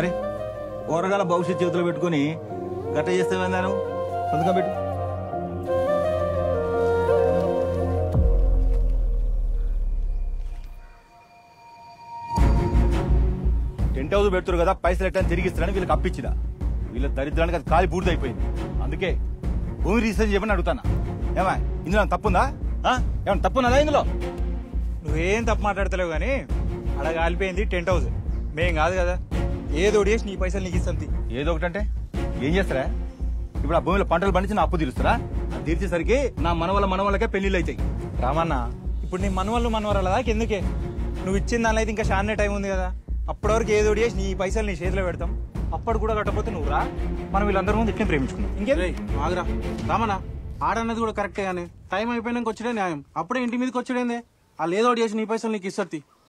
మరి కూరగాయల భవిష్యత్ చేతిలో పెట్టుకుని గట్ట చేస్తాను సంతకం పెట్టు. టెంట్ హౌస్ పెడుతురు కదా, పైసలు ఎట్టని తిరిగి ఇస్తారని వీళ్ళకి అప్పించిదా. వీళ్ళ దరిద్రానికి అది కాలి బూడిదైపోయింది. అందుకే భూమి రీసెర్చ్ చెప్పని అడుగుతానా. ఏమా ఇందులో తప్పుందా? ఏమన్నా తప్పున్నదా ఇందులో? నువ్వేం తప్పు మాట్లాడతలేవు కానీ అలా కాలిపోయింది టెంట్ హౌస్, మేం కాదు కదా. ఏదో చేసి నీ పైసలు నీకు ఇస్తాం. ఏదో ఒకటంటే ఏం చేస్తారా? ఇప్పుడు ఆ భూమిలో పంటలు పండించి నా అప్పు తీరుస్తారా? అది తీర్చేసరికి నా మనవళ్ళకే పెళ్లిళ్ళు అవుతాయి. రామన్న, ఇప్పుడు నీ మనవరాల దాకా ఎందుకే? నువ్వు ఇచ్చిన దానిలో అయితే ఇంకా చాలానే టైం ఉంది కదా. అప్పటి వరకు ఏదో చేసి నీ పైసలు నీ చేతిలో పెడతాం. అప్పుడు కూడా కట్టకపోతే నువ్వు రా, మనం వీళ్ళందరి ముందు ఇట్లనే ప్రేమించుకున్నాం. ఇంకేం ఆగరా రామన్న, ఆడన్నది కూడా కరెక్టే కానీ టైం అయిపోయినాక వచ్చడే న్యాయం. అప్పుడే ఇంటి మీదకి వచ్చేదేందే? వాళ్ళు ఏదో చేసి నీ పైసలు నీకు ఇస్తారు.